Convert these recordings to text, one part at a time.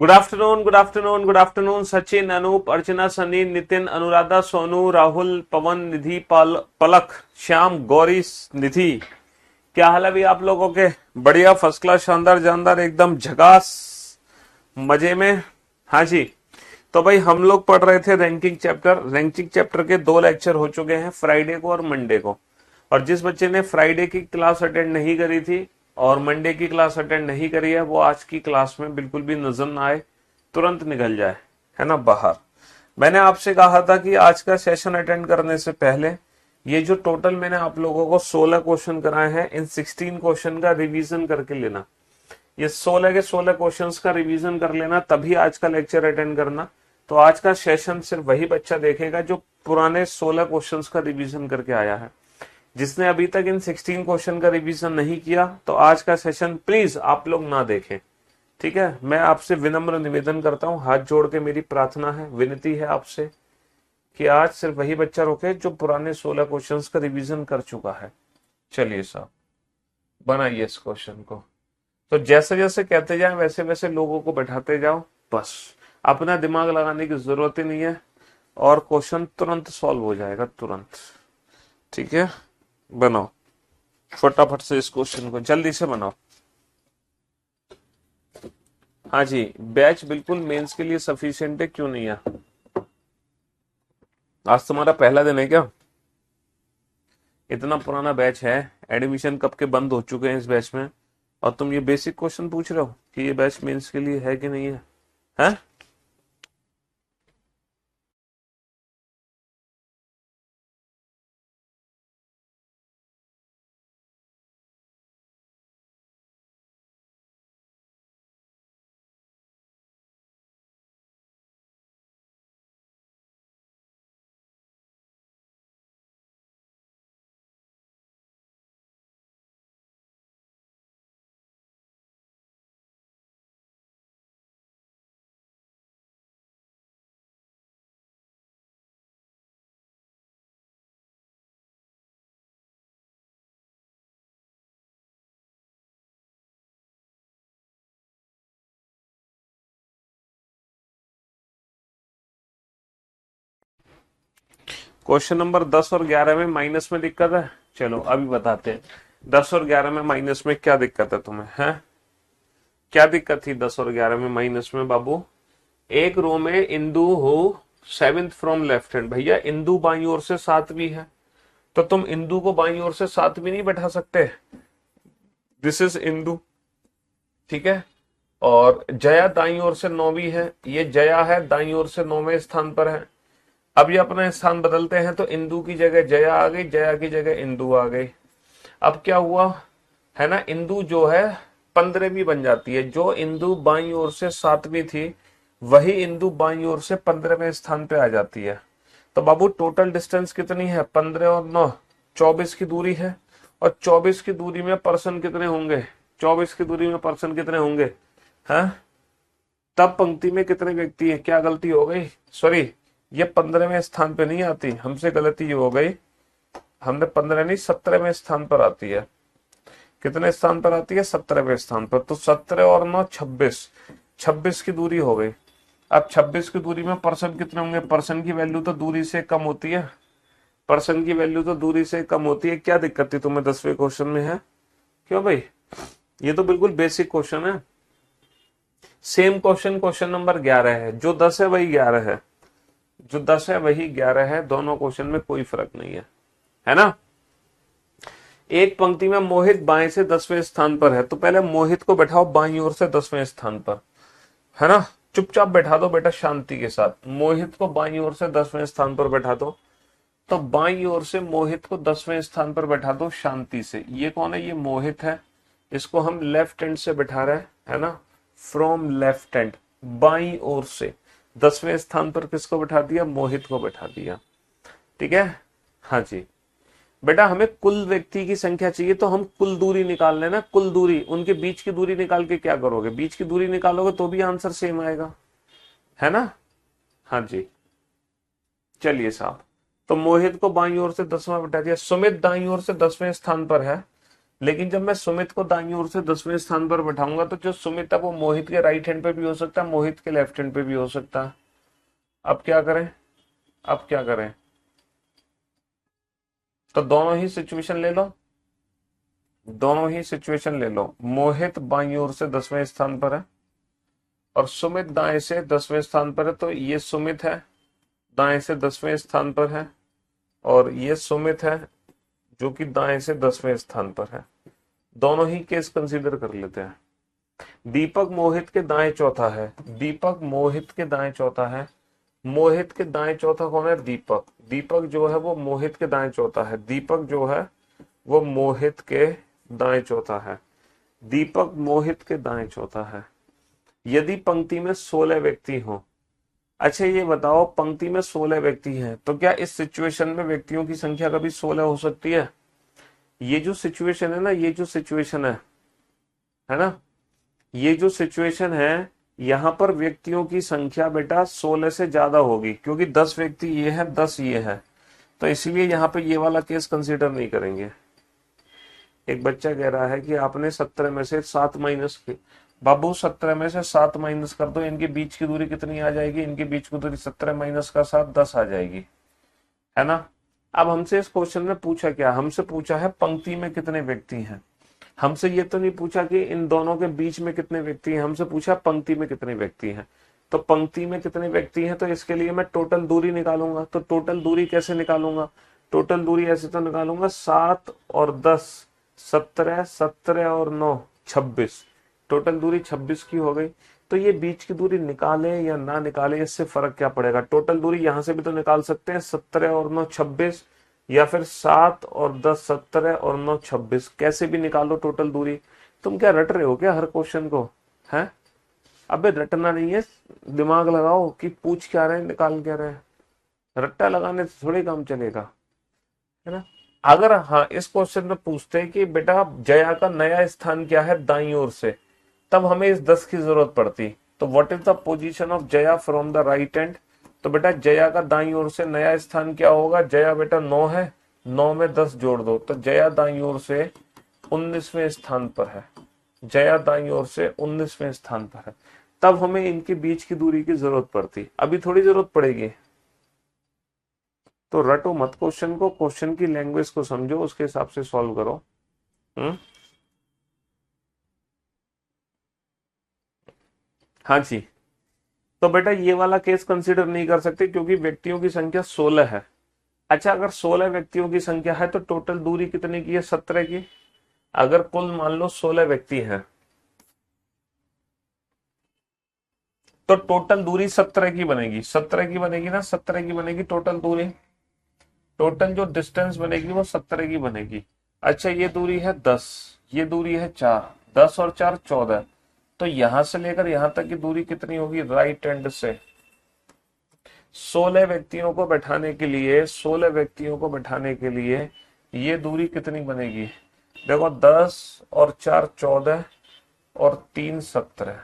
Good afternoon, good afternoon, good afternoon. Sachin, Anoop, Archana, Sunny, Nitin, Anuradha, Sonu, Rahul, Pawan, Nidhi, Palak, Shyam, Gauri, Nidhi. क्या हाल है भी आप लोगों के? बढ़िया, फर्स्ट क्लास, शानदार जानदार, एकदम झकास, मजे में। हाँ जी। तो भाई हम लोग पढ़ रहे थे रैंकिंग चैप्टर के दो लेक्चर हो चुके हैं, फ्राइडे को और मंडे को। और जिस बच्चे ने फ्राइडे की क्लास अटेंड नहीं करी थी और मंडे की क्लास अटेंड नहीं करी है, वो आज की क्लास में बिल्कुल भी नजर ना आए, तुरंत निकल जाए, है ना, बाहर। मैंने आपसे कहा था कि आज का सेशन अटेंड करने से पहले ये जो टोटल मैंने आप लोगों को 16 क्वेश्चन कराए हैं, इन 16 क्वेश्चन का रिवीजन करके लेना। ये 16 के 16 क्वेश्चंस का रिवीजन कर लेना, तभी आज का लेक्चर अटेंड करना। तो आज का सेशन सिर्फ वही बच्चा देखेगा जो पुराने 16 क्वेश्चंस का रिवीजन करके आया है। जिसने अभी तक इन 16 क्वेश्चन का रिवीजन नहीं किया, तो आज का सेशन प्लीज आप लोग ना देखें। ठीक है, मैं आपसे विनम्र निवेदन करता हूं, हाथ जोड़ के मेरी प्रार्थना है, विनती है आपसे कि आज सिर्फ वही बच्चा रोके जो पुराने 16 क्वेश्चंस का रिवीजन कर चुका है। चलिए साहब, बनाइए इस क्वेश्चन को। तो जैसे जैसे कहते जाए वैसे वैसे लोगों को बैठाते जाओ, बस। अपना दिमाग लगाने की जरूरत ही नहीं है, और क्वेश्चन तुरंत सॉल्व हो जाएगा, तुरंत। ठीक है, बनाओ फटाफट से इस क्वेश्चन को, जल्दी से बनाओ। हाँ जी, बैच बिल्कुल मेंस के लिए सफिशिएंट है, क्यों नहीं है? आज तुम्हारा पहला दिन है क्या? इतना पुराना बैच है, एडमिशन कब के बंद हो चुके हैं इस बैच में, और तुम ये बेसिक क्वेश्चन पूछ रहे हो कि ये बैच मेंस के लिए है कि नहीं है? हैं? क्वेश्चन नंबर 10 और 11 में माइनस में दिक्कत है? चलो अभी बताते हैं, 10 और 11 में माइनस में क्या दिक्कत है तुम्हें, है? क्या दिक्कत थी 10 और 11 में माइनस में बाबू? एक रो में इंदु हो, सेवेंथ फ्रॉम लेफ्ट हैंड। भैया इंदु बाई ओर से सातवीं है, तो तुम इंदु को बाई ओर से सातवीं नहीं बैठा सकते? दिस इज इंदु, ठीक है। और जया दाई ओर से नौवीं है, ये जया है, दाई ओर से 9वें स्थान पर है। अब ये अपना स्थान बदलते हैं, तो इंदु की जगह जया आ गई, जया की जगह इंदु आ गई। अब क्या हुआ, है ना, इंदु जो है 15वीं बन जाती है। जो इंदु बाई ओर से सातवीं थी, वही इंदु बाई ओर से 15वें स्थान पे आ जाती है। तो बाबू टोटल डिस्टेंस कितनी है? 15 और 9, 24 की दूरी है। और 24 की दूरी में पर्सन कितने होंगे? 24 की दूरी में पर्सन कितने होंगे? हैं? तब पंक्ति में कितने व्यक्ति हैं? क्या गलती हो गई? सॉरी, ये 15वें स्थान पे नहीं आती, हमसे गलती हो गई। हमने 15 नहीं, 17वें स्थान पर आती है। कितने स्थान पर आती है? 17वें स्थान पर। तो 17 और 9 26, 26 की दूरी हो गई। अब 26 की दूरी में पर्सन कितने होंगे? पर्सन की वैल्यू तो दूरी से कम होती है, पर्सन की वैल्यू तो दूरी से कम होती है। क्या दिक्कत थी तुम्हें 10वें क्वेश्चन में, है? क्यों भाई, ये तो बिल्कुल बेसिक क्वेश्चन है। सेम क्वेश्चन क्वेश्चन नंबर 11 है, जो 10 है वही 11 है, जो 10 है वही 11 है, दोनों क्वेश्चन में कोई फर्क नहीं है ना? एक पंक्ति में मोहित बाएं से 10वें स्थान पर है, तो पहले मोहित को बैठाओ बाईं ओर से 10वें स्थान पर, है ना? चुपचाप बैठा दो बेटा, शांति के साथ। मोहित को बाईं ओर से 10वें स्थान पर बैठा दो। तो बाईं ओर से मोहित को 10वें स्थान पर बैठा दो शांति से। ये कौन है? ये मोहित है। इसको हम लेफ्ट हैंड से बैठा रहे हैं, है ना? फ्रॉम लेफ्ट हैंड, बाईं ओर से 10वें स्थान पर किसको बैठा दिया? मोहित को बैठा दिया। ठीक है, हाँ जी। बेटा हमें कुल व्यक्ति की संख्या चाहिए, तो हम कुल दूरी निकाल लेना। कुल दूरी, उनके बीच की दूरी निकाल के क्या करोगे? बीच की दूरी निकालोगे तो भी आंसर सेम आएगा, है ना? हाँ जी। चलिए साहब, तो मोहित को बाईं ओर से 10वां बैठा दिया। सुमित दाईं ओर से 10वें स्थान पर है, लेकिन जब मैं सुमित को दाईं ओर से 10वें स्थान पर बैठाऊंगा तो जो सुमित है वो मोहित के राइट हैंड पे भी हो सकता है, मोहित के लेफ्ट हैंड पे भी हो सकता है। अब क्या करें, अब क्या करें? तो दोनों ही सिचुएशन ले लो, दोनों ही सिचुएशन ले लो। मोहित बाईं ओर से 10वें स्थान पर है और सुमित दाएं से 10वें स्थान पर है, तो ये सुमित है दाएं से 10वें स्थान पर है और ये सुमित है जो कि दाएं से 10वें स्थान पर है। दोनों ही केस कंसीडर कर लेते हैं। दीपक मोहित के दाएं चौथा है, दीपक मोहित के दाएं चौथा है। मोहित के दाएं चौथा कौन है? दीपक। दीपक जो है वो मोहित के दाएं चौथा है, दीपक जो है वो मोहित के दाएं चौथा है, दीपक मोहित के दाएं चौथा है। यदि पंक्ति में 16 व्यक्ति हो, अच्छा ये बताओ पंक्ति में 16 व्यक्ति हैं तो क्या इस सिचुएशन में व्यक्तियों की संख्या कभी 16 हो सकती है? ये जो सिचुएशन है ना, ये जो सिचुएशन है ना, ये जो सिचुएशन है यहां पर व्यक्तियों की संख्या बेटा 16 से ज्यादा होगी, क्योंकि 10 व्यक्ति ये है 10 ये है, तो इसलिए यहाँ पे ये वाला केस कंसीडर नहीं करेंगे। एक बच्चा कह रहा है कि आपने 17 में से 7 माइनस की। बाबू 17 में से 7 माइनस कर दो, इनके बीच की दूरी कितनी आ जाएगी? इनके बीच की दूरी 17 माइनस का 7 10 आ जाएगी, है ना। अब हमसे इस क्वेश्चन में पूछा क्या? हमसे पूछा है पंक्ति में कितने व्यक्ति हैं। हमसे ये तो नहीं पूछा कि इन दोनों के बीच में कितने व्यक्ति हैं, हमसे पूछा पंक्ति में कितने व्यक्ति हैं। तो पंक्ति में कितने व्यक्ति हैं तो इसके लिए मैं टोटल दूरी निकालूंगा। तो टोटल दूरी कैसे निकालूंगा? टोटल दूरी ऐसे तो निकालूंगा 7 और 10 17, 17 और 9 26, टोटल दूरी 26 की हो गई। तो ये बीच की दूरी निकाले या ना निकाले इससे फर्क क्या पड़ेगा? टोटल दूरी यहां से भी तो निकाल सकते हैं, 17 और 9 26, या फिर 7 और 10 17 और 9 26, कैसे भी निकालो टोटल दूरी। तुम क्या रट रहे हो क्या हर क्वेश्चन को? हैं? अबे रटना नहीं है, दिमाग लगाओ कि पूछ क्या रहे हैं निकाल क्या रहे हैं। रट्टा लगाने से थोड़ी काम चलेगा, है ना। अगर हाँ इस क्वेश्चन में पूछते हैं कि बेटा जया का नया स्थान क्या है दाईं ओर से, तब हमें इस 10 की जरूरत पड़ती। तो what is the position of Jaya from the right hand? तो बेटा जया का दाईं ओर से नया स्थान क्या होगा? जया बेटा 9 है, 9 में 10 जोड़ दो, तो जया दाईं ओर से 19वें स्थान पर है, जया दाईं ओर से 19वें स्थान पर है। तब हमें इनके बीच की दूरी की जरूरत पड़ती, अभी थोड़ी जरूरत पड़ेगी। तो रटो मत क्वेश्चन को, क्वेश्चन की लैंग्वेज को समझो, उसके हिसाब से सॉल्व करो। हाँ जी। तो बेटा ये वाला केस कंसीडर नहीं कर सकते क्योंकि व्यक्तियों की संख्या 16 है। अच्छा अगर 16 व्यक्तियों की संख्या है तो टोटल दूरी कितने की है? 17 की। अगर कुल मान लो 16 व्यक्ति हैं तो टोटल दूरी 17 की बनेगी, 17 की बनेगी ना, 17 की बनेगी टोटल दूरी। टोटल जो डिस्टेंस बनेगी वो 17 की बनेगी। अच्छा ये दूरी है 10, ये दूरी है 4, 10 और 4 14, तो यहां से लेकर यहां तक की दूरी कितनी होगी? राइट हैंड से 16 व्यक्तियों को बैठाने के लिए, 16 व्यक्तियों को बैठाने के लिए ये दूरी कितनी बनेगी? देखो 10 और 4 14 और 3 17,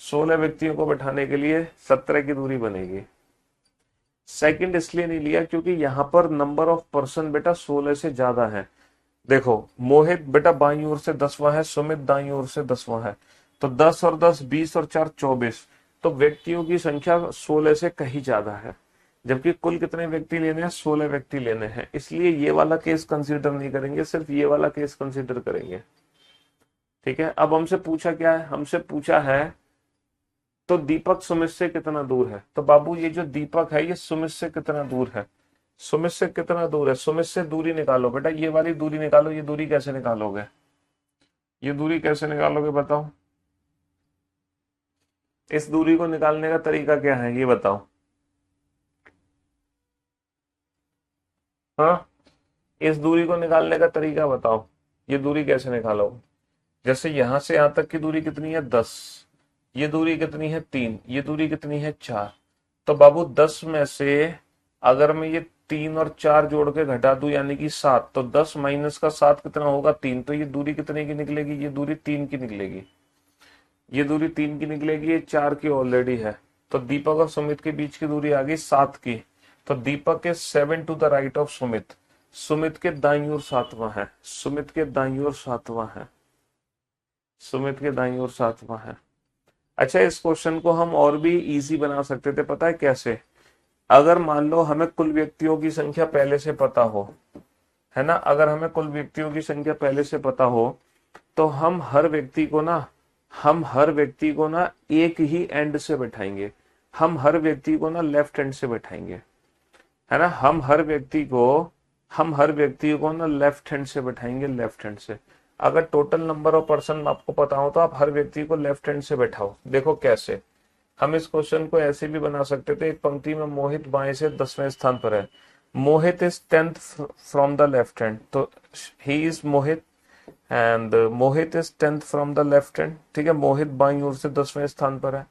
16 व्यक्तियों को बैठाने के लिए 17 की दूरी बनेगी। सेकंड इसलिए नहीं लिया क्योंकि यहां पर नंबर ऑफ पर्सन बेटा 16 से ज्यादा है। देखो मोहित बेटा बाईं ओर से 10वां है, सुमित दाईं ओर से 10वां है, तो 10 और 10 20 और 4 24, तो व्यक्तियों की संख्या 16 से कहीं ज्यादा है। जबकि कुल कितने व्यक्ति लेने हैं? 16 व्यक्ति लेने हैं, इसलिए ये वाला केस कंसीडर नहीं करेंगे, सिर्फ ये वाला केस कंसीडर करेंगे। ठीक है। अब हमसे पूछा क्या है? हमसे पूछा है तो दीपक सुमित से कितना दूर है। तो बाबू ये जो दीपक है ये सुमित से कितना दूर है? सुमित से कितना दूर है? सुमित से दूरी निकालो बेटा, ये वाली दूरी निकालो। ये दूरी कैसे निकालोगे? ये दूरी कैसे निकालोगे बताओ? इस दूरी को निकालने का तरीका क्या है ये बताओ? हाँ इस दूरी को निकालने का तरीका बताओ, ये दूरी कैसे निकालोगे? जैसे यहां से यहां तक की दूरी कितनी है? 10, ये दूरी कितनी है? 3, ये दूरी कितनी है? 4। तो बाबू 10 में से अगर मैं ये 3 और 4 जोड़ के घटा दूं यानी कि 7, तो 10 माइनस का 7 कितना होगा? 3, तो ये दूरी कितने की निकलेगी? ये दूरी 3 की निकलेगी, ये दूरी 3 की निकलेगी, ये 4 की ऑलरेडी है। तो दीपक और सुमित के बीच की दूरी आ गई 7 की। तो दीपक के 7 to the right of Sumit, Sumit के दाईं ओर 7वां है, सुमित के दाईं ओर 7वां है, सुमित के दाईं ओर 7वां है। अच्छा, इस क्वेश्चन को हम और भी इजी बना सकते थे, पता है कैसे? अगर मान लो हमें कुल व्यक्तियों की संख्या पहले से पता हो, है ना, अगर हमें कुल व्यक्तियों की संख्या पहले से पता हो तो हम हर व्यक्ति को ना एक ही एंड से बैठाएंगे, हम हर व्यक्ति को ना लेफ्ट हैंड से बैठाएंगे, है ना, हम हर व्यक्ति को ना लेफ्ट हैंड से बैठाएंगे, लेफ्ट हैंड से। अगर टोटल नंबर ऑफ पर्सन आपको पता हो तो आप हर व्यक्ति को लेफ्ट हैंड से बैठाओ। देखो कैसे, हम इस क्वेश्चन को ऐसे भी बना सकते थे, एक पंक्ति में मोहित बाएं से 10वें स्थान पर है, Mohit is 10th from the left hand, तो he is Mohit and Mohit is 10th from the left hand, ठीक है, मोहित बाईं ओर से 10वें स्थान पर है।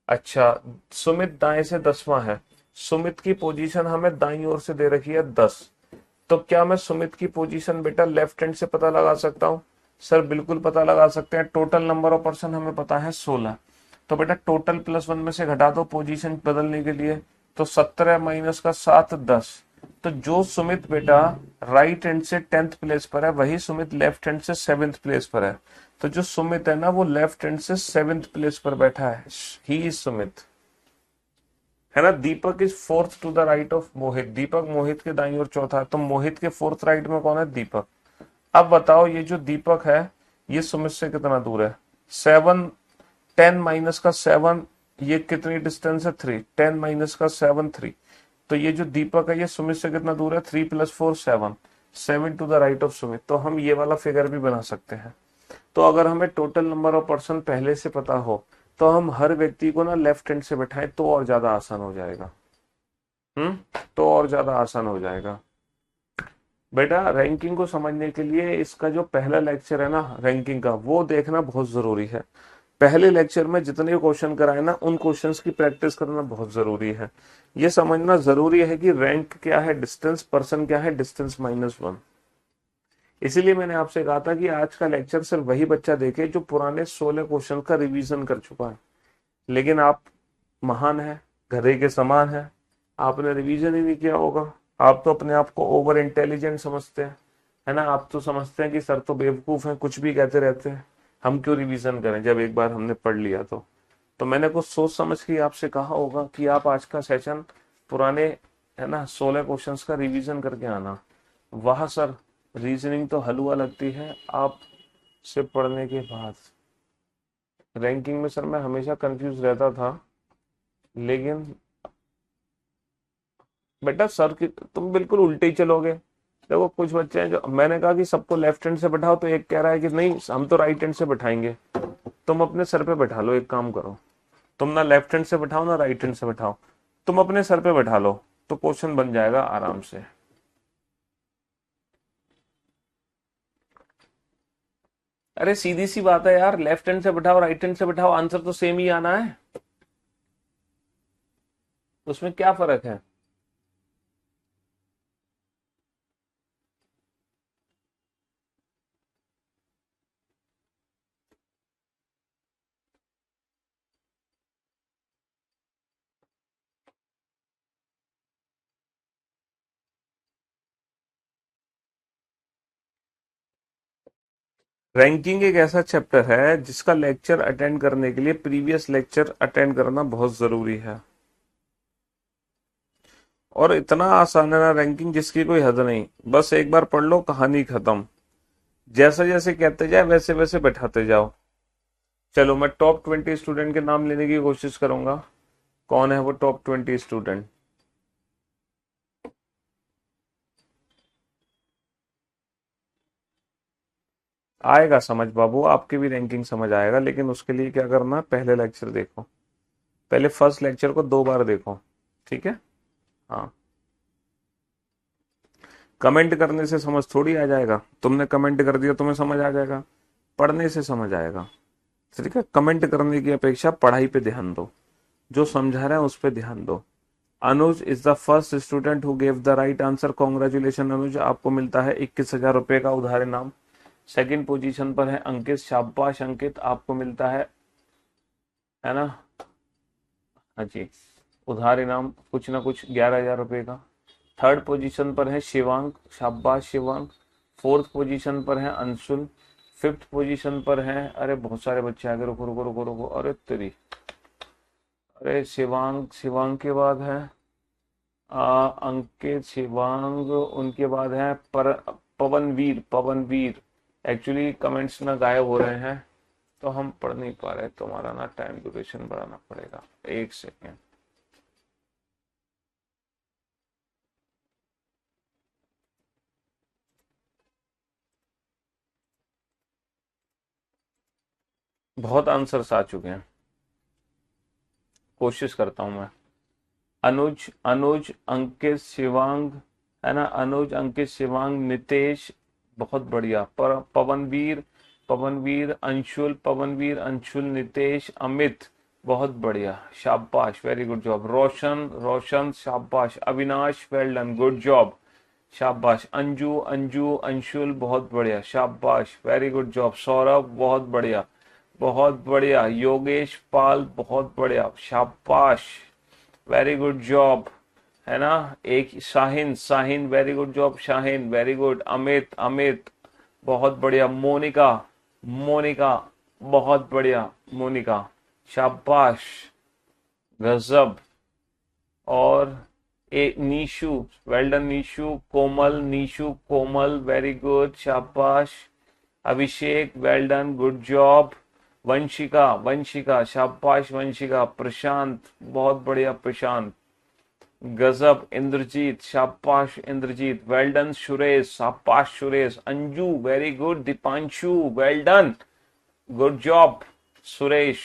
अच्छा, सुमित दाएं से 10वां है, सुमित की पोजीशन हमें दाईं ओर से दे रखी है 10, तो क्या मैं सुमित की पोजीशन बेटा लेफ्ट हैंड से पता लगा सकता हूं? सर बिल्कुल पता लगा सकते हैं, टोटल नंबर ऑफ पर्सन हमें पता है 16, तो बेटा टोटल +1 में से घटा दो पोजीशन बदलने के लिए, तो 17 माइनस का 7 10, तो जो सुमित बेटा राइट हैंड से 10th प्लेस पर है वही सुमित लेफ्ट हैंड से 7th प्लेस पर है, तो जो सुमित है ना वो लेफ्ट हैंड से 7th प्लेस पर बैठा है, ही इज सुमित, है ना। Deepak is 4th to the right of Mohit, Deepak Mohit के दाईं ओर चौथा है, तो मोहित के 4th राइट में कौन है? दीपक। अब बताओ ये जो दीपक है ये सुमित से कितना दूर है? 7, 10 माइनस का 7, ये कितनी डिस्टेंस है? 3, 10 माइनस का 7 3, तो ये जो दीपक है ये सुमित से कितना दूर है? 3 + 4 7, 7 to the right of Sumit, तो हम ये वाला फिगर भी बना सकते हैं। तो अगर हमें टोटल नंबर ऑफ पर्सन पहले से पता हो तो हम हर व्यक्ति को ना लेफ्ट हैंड से बैठाएं तो और ज्यादा आसान हो जाएगा, तो और ज्यादा आसान हो जाएगा। बेटा रैंकिंग को समझने के लिए इसका जो पहला लेक्चर है ना रैंकिंग का, वो देखना बहुत जरूरी है। पहले लेक्चर में जितने क्वेश्चन कराए ना उन क्वेश्चंस की प्रैक्टिस करना बहुत जरूरी है। ये समझना जरूरी है कि रैंक क्या है, डिस्टेंस, पर्सन क्या है, डिस्टेंस -1। इसीलिए मैंने आपसे कहा था कि आज का लेक्चर सिर्फ वही बच्चा देखे जो पुराने 16 क्वेश्चन का रिवीजन कर चुका है। लेकिन आप महान है, गधे के समान है, आपने रिवीजन ही नहीं किया होगा। आप तो अपने आप को ओवर इंटेलिजेंट समझते हैं, है ना, आप तो समझते हैं कि सर तो बेवकूफ हैं, कुछ भी कहते रहते हैं, हम क्यों रिवीजन करें जब एक बार हमने पढ़ लिया। तो मैंने कुछ सोच समझ के आपसे कहा होगा कि आप आज का सेशन पुराने, है ना, 16 क्वेश्चंस का रिवीजन करके आना। वाह सर, रीजनिंग तो हलवा लगती है आप से पढ़ने के बाद। रैंकिंग में सर मैं हमेशा कंफ्यूज रहता था, लेकिन बेटा सर की तुम बिल्कुल उल्टे ही चलोगे। देखो कुछ बच्चे हैं जो, मैंने कहा कि सबको लेफ्ट हैंड से बैठाओ तो एक कह रहा है कि नहीं हम तो राइट हैंड से बैठाएंगे। तुम अपने सर पे बैठा लो, एक काम करो, तुम ना लेफ्ट हैंड से बैठाओ ना राइट हैंड से बैठाओ, तुम अपने सर पे बैठा लो तो क्वेश्चन बन जाएगा आराम से। अरे सीधी सी बात है यार, लेफ्ट हैंड से बैठाओ राइट हैंड से बैठाओ आंसर तो सेम ही आना है, उसमें क्या फर्क है? रैंकिंग एक ऐसा चैप्टर है जिसका लेक्चर अटेंड करने के लिए प्रीवियस लेक्चर अटेंड करना बहुत जरूरी है। और इतना आसान है ना रैंकिंग जिसकी कोई हद नहीं, बस एक बार पढ़ लो कहानी खत्म, जैसे जैसे कहते जाए वैसे वैसे बैठाते जाओ। चलो मैं टॉप 20 स्टूडेंट के नाम लेने की कोशिश करूंगा। कौन है वो टॉप 20 स्टूडेंट? आएगा समझ बाबू, आपकी भी रैंकिंग समझ आएगा, लेकिन उसके लिए क्या करना, पहले लेक्चर देखो, पहले फर्स्ट लेक्चर को 2 बार देखो, ठीक है। हाँ, कमेंट करने से समझ थोड़ी आ जाएगा, तुमने कमेंट कर दिया तुम्हें समझ आ जाएगा? पढ़ने से समझ आएगा, ठीक है। कमेंट करने की अपेक्षा पढ़ाई पे ध्यान दो, जो समझा रहा है उस पर ध्यान दो। Anuj is the first student who gave the right answer, congratulation Anuj, आपको मिलता है 21,000 रुपए का उधार इनाम। सेकंड पोजीशन पर है अंकित, शाबाश अंकित, आपको मिलता है ना, हाँ जी, उधार इनाम कुछ ना कुछ 11,000 रुपए का। थर्ड पोजीशन पर है शिवांग, शाबाश शिवांग। फोर्थ पोजीशन पर है अंशुल। फिफ्थ पोजीशन पर है, अरे बहुत सारे बच्चे आगे, रुको रुको रुको रुको, अरे तेरी, अरे शिवांग, शिवांग के बाद है अंकित, शिवांग, उनके बाद है पवनवीर, पवनवीर। एक्चुअली कमेंट्स ना गायब हो रहे हैं तो हम पढ़ नहीं पा रहे, तुम्हारा ना टाइम ड्यूरेशन बढ़ाना पड़ेगा, एक सेकेंड। बहुत आंसर्स आ चुके हैं, कोशिश करता हूं मैं। अनुज, अनुज, अंकित, शिवांग, है ना, अनुज, अंकित, शिवांग, नितेश, बहुत बढ़िया। पर पवनवीर, पवनवीर, अंशुल, पवनवीर, अंशुल, नितेश, अमित, बहुत बढ़िया, शाबाश, वेरी गुड जॉब। रोशन, रोशन, शाबाश। Avinash, well done, good job, शाबाश। अंजू, अंजू, अंशुल, बहुत बढ़िया, शाबाश, वेरी गुड जॉब। सौरभ, बहुत बढ़िया, बहुत बढ़िया। योगेश पाल, बहुत बढ़िया, शाबाश, वेरी गुड जॉब, है ना। एक Shaheen, Shaheen, very good job Shaheen, very good. Amit, Amit, बहुत बढ़िया। मोनिका, मोनिका, बहुत बढ़िया मोनिका, शाबाश, गजब। और एक Nishu, well done Nishu. Komal, Nishu, Komal, very good, शाबाश। Abhishek, well done, good job. Vanshika, Vanshika, शाबाश वंशिका। प्रशांत, बहुत बढ़िया प्रशांत, गजब। इंद्रजीत, शाबाश इंद्रजीत, वेल डन। सुरेश, शाबाश Suresh. Anju, very good. Deepanshu, well done, good job Suresh.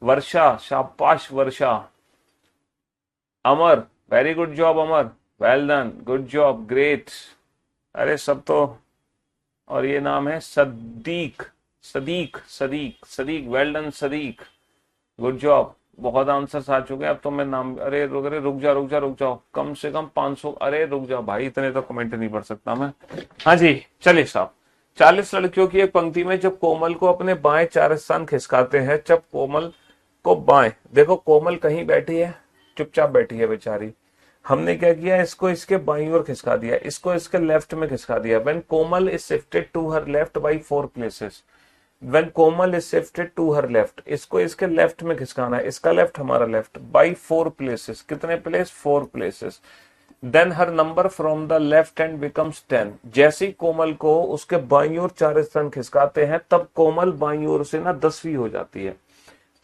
Varsha, शाबाश Varsha. Amar, very good job Amar, well done, good job, great. अरे सब तो, और ये नाम है Sadiq, Sadiq, Sadiq, Sadiq, well done Sadiq, good job. बहुत आंसर्स आ चुके हैं, अब तो मैं नाम, अरे रुक, अरे रुक जा, रुक जा, रुक जाओ, कम से कम 500, अरे रुक जा भाई, इतने तो कमेंट नहीं पढ़ सकता मैं। हाँ जी, चलिए साहब। 40 लड़कियों की एक पंक्ति में जब कोमल को अपने बाएं 4 स्थान खिसकाते हैं, जब कोमल को बाएं, देखो कोमल कहीं बैठी है, चुपचाप बैठी है बेचारी, हमने क्या किया, इसको इसके बाईं ओर खिसका दिया, इसको इसके लेफ्ट में खिसका दिया। When Komal is shifted to her left by 4 places, when Komal is shifted to her left, इसको इसके लेफ्ट में खिसकाना है, इसका लेफ्ट हमारा लेफ्ट, बाई 4 प्लेसेस, कितने place, 4 places. Then her number from the left hand becomes 10। जैसे ही कोमल को उसके बाईं ओर 4 स्थान खिसकाते हैं, तब कोमल बाईं ओर से ना 10वीं हो जाती है,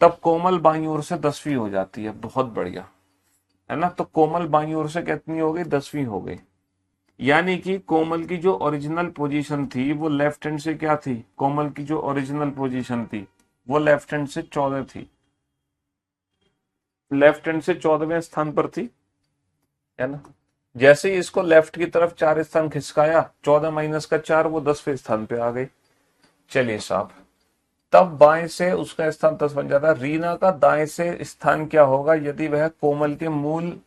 तब कोमल बाईं ओर से 10वीं हो जाती है, बहुत बढ़िया, है ना। तो कोमल बाईं ओर से कितनी हो गई, 10वीं हो गई। यानी कि कोमल की जो ओरिजिनल पोजीशन थी वो लेफ्ट हैंड से क्या थी, कोमल की जो ओरिजिनल पोजीशन थी वो लेफ्ट हैंड से 14 थी, लेफ्ट हैंड से 14वें स्थान पर थी, है ना। जैसे ही इसको लेफ्ट की तरफ 4 स्थान खिसकाया, 14 माइनस का 4, वो 10वें स्थान पे आ गई। चलिए साहब, तब बाएं से उसका स्थान 10 बन जाता है। रीना का दाएं से स्थान क्या होगा यदि वह कोमल के मूल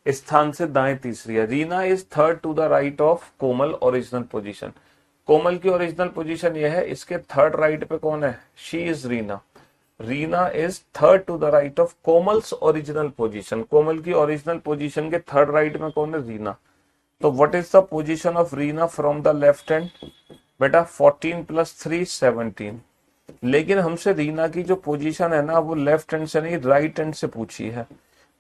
स्थान से दाएं तीसरी है। Reena is third to the right of Komal original position. Komal की ओरिजिनल पोजीशन यह है, इसके थर्ड राइट पे कौन है, she is Reena. Reena is third to the right of Komal's original position. Komal की ओरिजिनल पोजीशन के थर्ड राइट में कौन है, रीना। तो what is the position of Reena from the left hand, बेटा 14 प्लस 3 17। लेकिन हमसे रीना की जो पोजीशन है ना, वो लेफ्ट हैंड से नहीं राइट हैंड से पूछी है,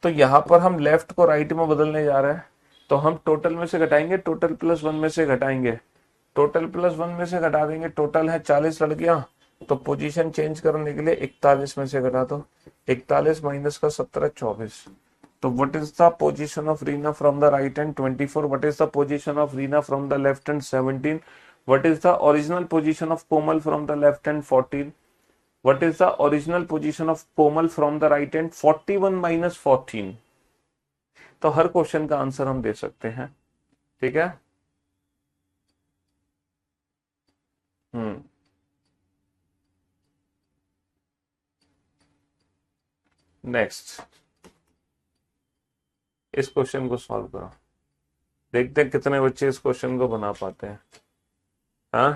तो यहां पर हम लेफ्ट को राइट में बदलने जा रहे हैं। तो हम टोटल में से घटाएंगे, टोटल प्लस 1 में से घटाएंगे, टोटल प्लस 1 में से घटा देंगे। टोटल है 40 लड़कियां, तो पोजीशन चेंज करने के लिए 41 में से घटा दो, 41 माइनस का 17 24। तो what is the position of Reena from the right hand, 24। What is the position of Reena from the left hand, 17। What is the original position of Komal from the left hand, 14। What is the original position of Komal from the right hand, 41 minus 14। तो हर question का answer हम दे सकते हैं, ठीक है। Next, इस question को solve करो, देखते हैं कितने बच्चे इस क्वेश्चन को बना पाते हैं। हाँ,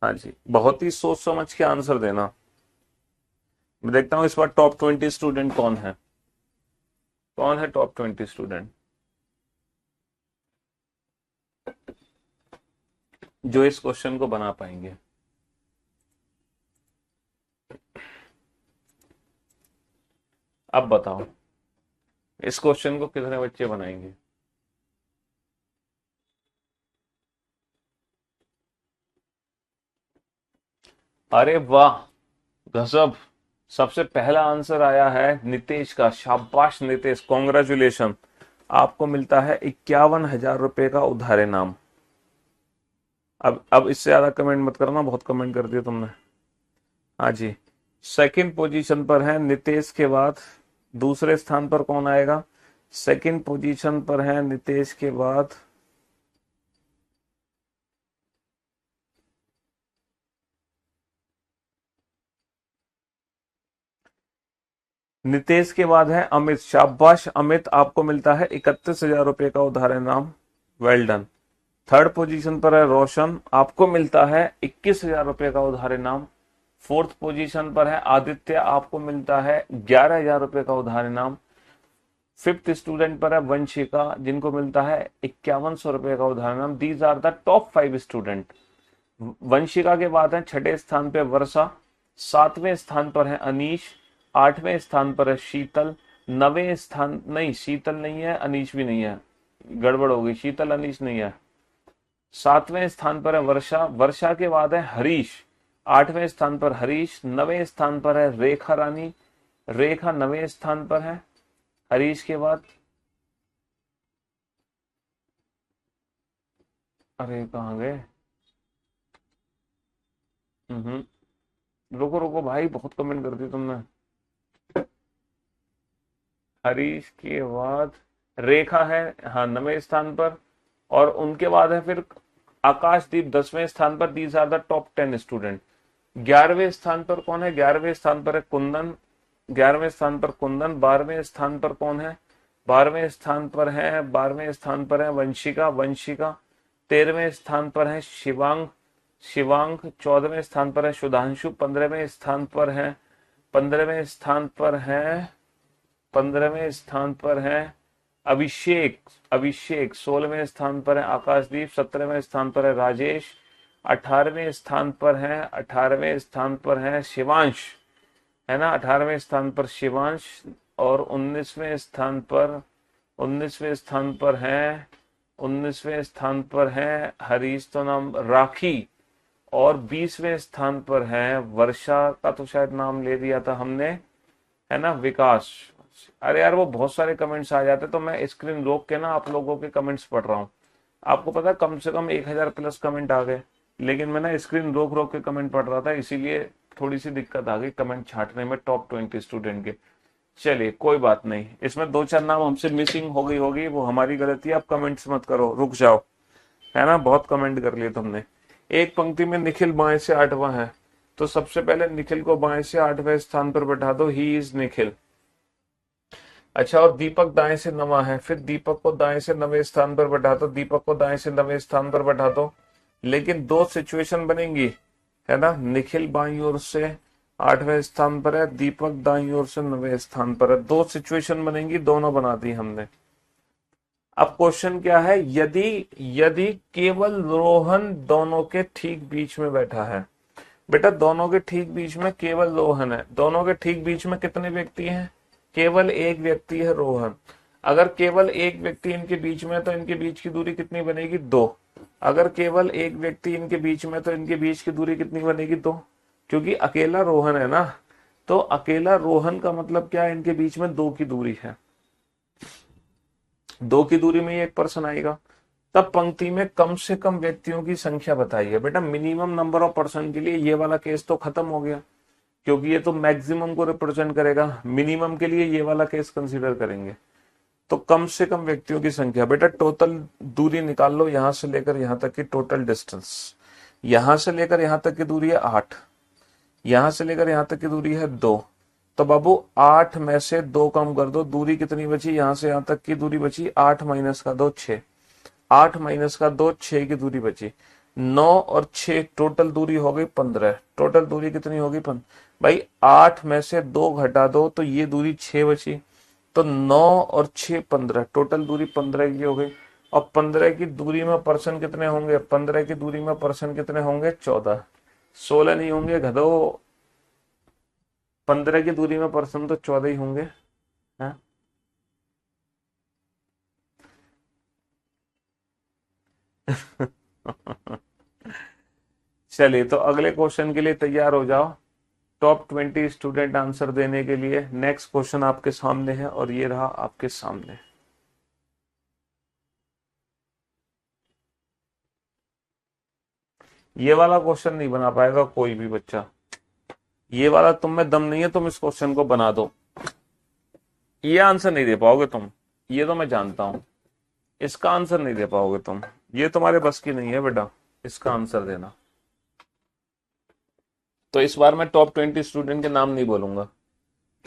हाँ जी, बहुत ही सोच समझ के आंसर देना। मैं देखता हूं इस बार टॉप 20 स्टूडेंट कौन है, कौन है टॉप 20 स्टूडेंट। जो इस क्वेश्चन को बना पाएंगे। अब बताओ इस क्वेश्चन को कितने बच्चे बनाएंगे? अरे वाह, गजब। सबसे पहला आंसर आया है नितेश का। शाबाश नितेश, कॉन्ग्रेचुलेशन। आपको मिलता है 51,000 रुपए का उधार इनाम। अब इससे ज्यादा कमेंट मत करना, बहुत कमेंट कर दिया तुमने। हाँ जी, सेकंड पोजीशन पर है नितेश के बाद। दूसरे स्थान पर कौन आएगा? सेकंड पोजीशन पर है नितेश के बाद। नितेश के बाद है अमित। शाबाश अमित, आपको मिलता है 31,000 रुपए का उधार इनाम। Well done. थर्ड पोजीशन पर है रोशन, आपको मिलता है 21,000 रुपए का उधार इनाम। फोर्थ पोजीशन पर है आदित्य, आपको मिलता है 11,000 रुपए का उधार इनाम। फिफ्थ स्टूडेंट पर है वंशिका, जिनको मिलता है 5100 रुपए का उधार इनाम। These are the top 5 student. Vanshika के बाद है छठे स्थान पे वर्षा, सातवें स्थान पर है अनीश, आठवें स्थान पर है शीतल, नवें स्थान, नहीं शीतल नहीं है, अनीश भी नहीं है, गड़बड़ हो गई, शीतल अनीश नहीं है। सातवें स्थान पर है वर्षा, वर्षा के बाद है हरीश, आठवें स्थान पर हरीश, नवें स्थान पर है रेखा रानी, रेखा नवें स्थान पर है हरीश के बाद। अरे कहाँ गए? रुको रुको भाई, बहुत कमेंट कर दी तुमने। हरीश के बाद रेखा है, हाँ नवें स्थान पर। और उनके बाद है फिर आकाशदीप 10वें स्थान पर। These are the top 10 student. 11वें स्थान पर कौन है? 11वें स्थान पर है कुंदन, 11वें स्थान पर कुंदन। 12वें स्थान पर कौन है? 12वें स्थान पर है वंशिका, वंशिका। 13वें स्थान पर है शिवांग, शिवांग। 14वें स्थान पर है सुधांशु। 15वें स्थान पर है 15वें स्थान पर है 15वें स्थान पर है अभिषेक, अभिषेक। 16वें स्थान पर है आकाशदीप। 17वें स्थान पर है राजेश। 18वें स्थान पर है शिवांश, है ना, 18वें स्थान पर शिवांश। और 19वें स्थान पर है हरीश, तो नाम राखी। और 20वें स्थान पर है वर्षा का, तो शायद नाम ले दिया था हमने, है ना, विकास। अरे यार वो बहुत सारे कमेंट्स आ जाते, तो मैं स्क्रीन रोक के ना आप लोगों के कमेंट्स पढ़ रहा हूँ। आपको पता है कम से कम 1000 प्लस कमेंट आ गए, लेकिन मैं ना स्क्रीन रोक रोक के कमेंट पढ़ रहा था, इसीलिए थोड़ी सी दिक्कत आ गई कमेंट छांटने में टॉप 20 स्टूडेंट के। चलिए कोई बात नहीं, इसमें 2-4 नाम हमसे मिसिंग हो गई होगी, वो हमारी गलती है। आप कमेंट्स मत करो, रुक जाओ, है ना, बहुत कमेंट कर लिए तुमने। एक पंक्ति में निखिल बाएं से 8वां है, तो सबसे पहले निखिल को बाएं से 8वें स्थान पर बैठा दो, ही इज निखिल। अच्छा, और दीपक दाएं से 9वां है, फिर दीपक को दाएं से 9वें स्थान पर बैठा दो, दीपक को दाएं से 9वें स्थान पर बैठा दो। लेकिन 2 सिचुएशन बनेंगी, है ना, निखिल बाईं ओर से 8वें स्थान पर है, दीपक दाईं ओर से 9वें स्थान पर है। 2 सिचुएशन बनेंगी, दोनों बना दी हमने। अब क्वेश्चन क्या है? यदि यदि केवल रोहन दोनों के ठीक बीच में बैठा है। बेटा दोनों के ठीक बीच में केवल रोहन है। दोनों के ठीक बीच में कितने व्यक्ति हैं? केवल एक व्यक्ति है, रोहन। अगर केवल एक व्यक्ति इनके बीच में है तो इनके बीच की दूरी कितनी बनेगी? 2। अगर केवल एक व्यक्ति इनके बीच में है तो इनके बीच की दूरी कितनी बनेगी? 2। क्योंकि अकेला रोहन है ना, तो अकेला रोहन का मतलब क्या है? इनके बीच में 2 की दूरी है। 2 की दूरी में ही एक पर्सन आएगा। तब पंक्ति में कम से कम व्यक्तियों की संख्या बताइए। बेटा मिनिमम नंबर ऑफ पर्सन के लिए ये वाला केस तो खत्म हो गया, क्योंकि ये तो मैक्सिमम को रिप्रेजेंट करेगा। मिनिमम के लिए ये वाला केस कंसीडर करेंगे। तो कम से कम व्यक्तियों की संख्या, बेटा टोटल दूरी निकाल लो, यहां से लेकर यहां तक की टोटल डिस्टेंस। यहां से लेकर यहां तक की दूरी है 8, यहां से लेकर यहां तक की दूरी है 2। तो बाबू 8 में से 2 कम कर दो, दूरी कितनी बची? यहां से यहां तक की दूरी बची 8 माइनस का 2, 6। 8 माइनस का 2, 6 की दूरी बची। 9 और 6 टोटल दूरी हो गई 15। टोटल दूरी कितनी होगी? 15। भाई 8 में से 2 घटा दो तो ये दूरी 6 बची। तो 9 और 6 15, टोटल दूरी 15 की हो गई। और 15 की दूरी में पर्सन कितने होंगे? 15 की दूरी में पर्सन कितने होंगे? 14। 16 नहीं होंगे गधो, 15 की दूरी में पर्सन तो 14 ही होंगे। हाँ? चलिए, तो अगले क्वेश्चन के लिए तैयार हो जाओ। टॉप 20 स्टूडेंट आंसर देने के लिए नेक्स्ट क्वेश्चन आपके सामने है, और ये रहा आपके सामने। ये वाला क्वेश्चन नहीं बना पाएगा कोई भी बच्चा। ये वाला तुम में दम नहीं है, तुम इस क्वेश्चन को बना दो। ये आंसर नहीं दे पाओगे तुम, ये तो मैं जानता हूं। इसका आंसर नहीं दे पाओगे तुम, ये तुम्हारे बस की नहीं है बेटा, इसका आंसर देना। तो इस बार मैं टॉप 20 स्टूडेंट के नाम नहीं बोलूंगा,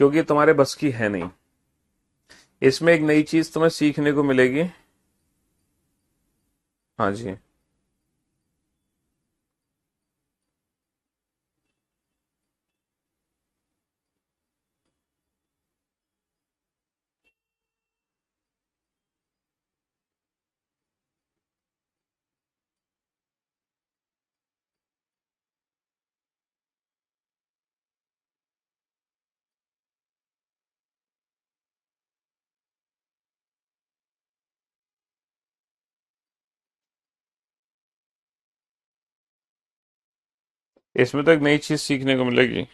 क्योंकि तुम्हारे बस की है नहीं। इसमें एक नई चीज तुम्हें सीखने को मिलेगी। हाँ जी। इसमें तो एक नई चीज सीखने को मिलेगी।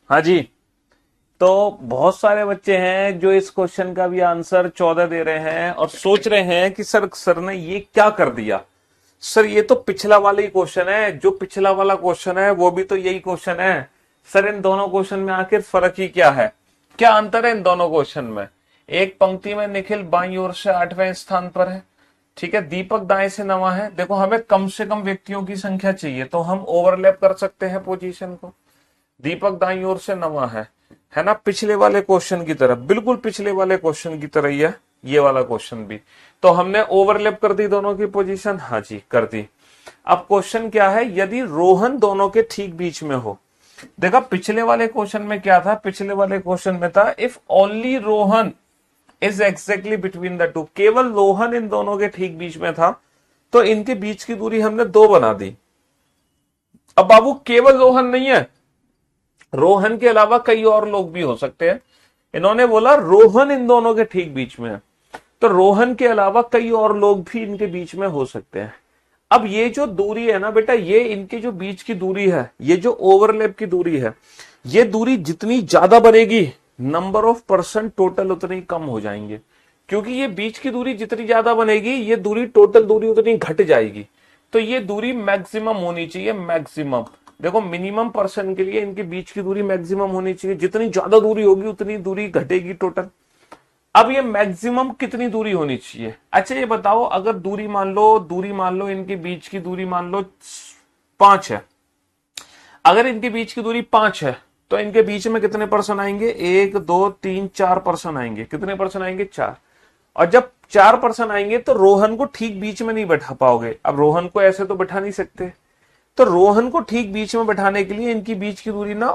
हाँ जी। तो बहुत सारे बच्चे हैं जो इस क्वेश्चन का भी आंसर 14 दे रहे हैं और सोच रहे हैं कि सर ने ये क्या कर दिया। सर ये तो पिछला वाला ही क्वेश्चन है, जो पिछला वाला क्वेश्चन है वो भी तो यही क्वेश्चन है। सर इन दोनों क्वेश्चन में आखिर फर्क ही क्या है, क्या अंतर है इन दोनों क्वेश्चन में। एक पंक्ति में निखिल बाईं ओर से 8वें स्थान पर है, ठीक है, दीपक दाएं से 9वां है। देखो हमें कम से कम व्यक्तियों की संख्या चाहिए तो हम ओवरलैप कर सकते हैं पोजीशन को। दीपक दाईं ओर से 9वां है ना, पिछले वाले क्वेश्चन की तरह, बिल्कुल पिछले वाले क्वेश्चन की तरह ही है ये वाला क्वेश्चन भी। तो हमने ओवरलैप कर दी दोनों की पोजीशन, हाँ जी कर दी। अब क्वेश्चन क्या है, यदि रोहन दोनों के ठीक बीच में हो। देखा पिछले वाले क्वेश्चन में क्या था, पिछले वाले क्वेश्चन में था if only Rohan is exactly between the two, केवल रोहन इन दोनों के ठीक बीच में था तो इनके बीच की दूरी हमने 2 बना दी। अब बाबू केवल रोहन नहीं है, रोहन के अलावा कई और लोग भी हो सकते हैं। इन्होंने बोला रोहन इन दोनों के ठीक बीच में है, तो रोहन के अलावा कई और लोग भी इनके बीच में हो सकते हैं। अब ये जो दूरी है ना बेटा, ये इनके जो बीच की दूरी है, ये जो ओवरलैप की दूरी है, ये दूरी जितनी ज्यादा बनेगी नंबर ऑफ पर्सन टोटल उतने ही कम हो जाएंगे। क्योंकि ये बीच की दूरी जितनी ज्यादा बनेगी ये दूरी टोटल दूरी उतनी घट जाएगी। तो ये दूरी मैक्सिमम होनी चाहिए, मैक्सिमम। देखो मिनिमम पर्सन के लिए इनके बीच की दूरी मैक्सिमम होनी चाहिए, जितनी ज्यादा दूरी होगी उतनी दूरी घटेगी टोटल। अब ये मैक्सिमम कितनी दूरी होनी चाहिए। अच्छा ये बताओ, अगर दूरी मान लो इनके बीच की दूरी मान लो 5 है। अगर इनके बीच की दूरी 5 है तो इनके बीच में कितने पर्सन आएंगे, 1 2 3 4 पर्सन आएंगे। कितने पर्सन आएंगे, 4। और जब 4 पर्सन आएंगे तो रोहन को ठीक बीच में नहीं बैठा पाओगे। अब रोहन को ऐसे तो बैठा नहीं सकते, तो रोहन को ठीक बीच में बैठाने के लिए इनकी बीच की दूरी ना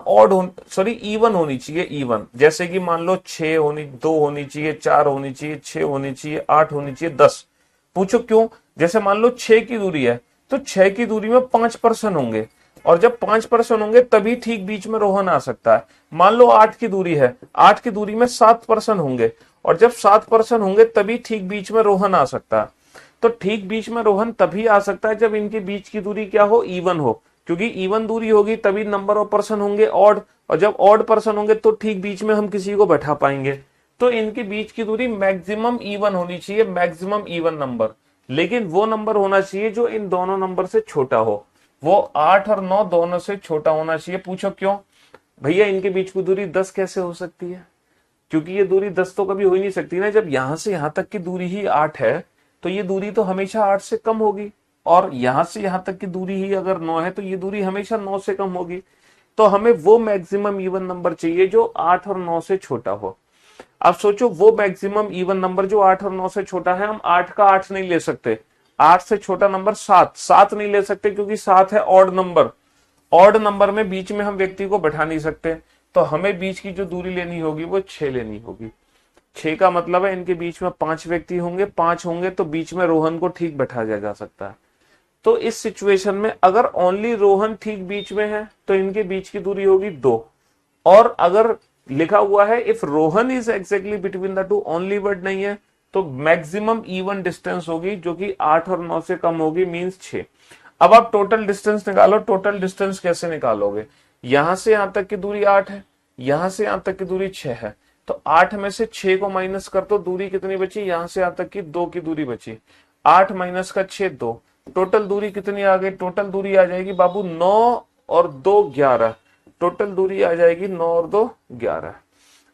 इवन होनी चाहिए, इवन। जैसे कि मान लो 2 होनी चाहिए, 4 होनी चाहिए, 6 होनी चाहिए, 8 होनी चाहिए, 10। पूछो क्यों। जैसे मान लो 6 की दूरी है तो 6 की दूरी में 5 पर्सन होंगे, और जब 5 पर्सन होंगे तभी ठीक बीच में रोहन आ सकता है। मान लो 8 की दूरी है, 8 की दूरी में 7 पर्सन होंगे, और जब 7 पर्सन होंगे तभी ठीक बीच में रोहन आ सकता है। तो ठीक बीच में रोहन तभी आ सकता है जब इनके बीच की दूरी क्या हो, इवन हो। क्योंकि इवन दूरी होगी तभी नंबर ऑफ पर्सन होंगे ऑड, और जब ऑड पर्सन होंगे तो ठीक बीच में हम किसी को बैठा पाएंगे। तो इनके बीच की दूरी मैक्सिमम इवन होनी चाहिए, मैक्सिमम इवन नंबर। लेकिन वो नंबर होना चाहिए जो इन दोनों नंबर से छोटा हो, वो 8 और 9 दोनों से छोटा होना चाहिए। पूछो क्यों भैया, इनके बीच की दूरी 10 कैसे हो सकती है। क्योंकि ये दूरी 10 तो कभी हो ही नहीं सकती ना। जब यहां से यहां तक की दूरी ही 8 है तो ये दूरी तो हमेशा 8 से कम होगी, और यहां से यहां तक की दूरी ही अगर 9 है तो ये दूरी हमेशा 9 से कम होगी। तो हमें वो मैक्सिमम इवन नंबर चाहिए जो 8 और 9 से छोटा हो। अब सोचो वो मैक्सिमम इवन नंबर जो 8 और 9 से छोटा है, हम 8 का 8 नहीं ले सकते। 8 से छोटा नंबर 7 नहीं ले सकते क्योंकि 7 है ऑड नंबर। ऑड नंबर में बीच में हम व्यक्ति को बैठा नहीं सकते, तो हमें बीच की जो दूरी लेनी होगी वो 6 लेनी होगी। 6 का मतलब है इनके बीच में 5 व्यक्ति होंगे, 5 होंगे तो बीच में रोहन को ठीक बैठाया जा सकता है। तो इस सिचुएशन में अगर ओनली रोहन ठीक बीच में है तो इनके बीच की दूरी होगी 2। और अगर लिखा हुआ है if Rohan is exactly between the two, only word नहीं है, तो मैक्सिमम इवन डिस्टेंस होगी जो कि 8 और 9 से कम होगी, मींस 6। अब आप टोटल डिस्टेंस निकालो। टोटल डिस्टेंस कैसे निकालोगे, यहां से यहां तक की दूरी 8 है, यहां से यहां तक की दूरी 6 है, तो 8 में से 6 को माइनस कर दो, दूरी कितनी बची, यहां से यहां तक की 2 की दूरी बची। 8 माइनस का 6 2, टोटल दूरी कितनी आ गई, टोटल दूरी आ जाएगी बाबू 9 और 2 11। टोटल दूरी आ जाएगी 9 और 2 11।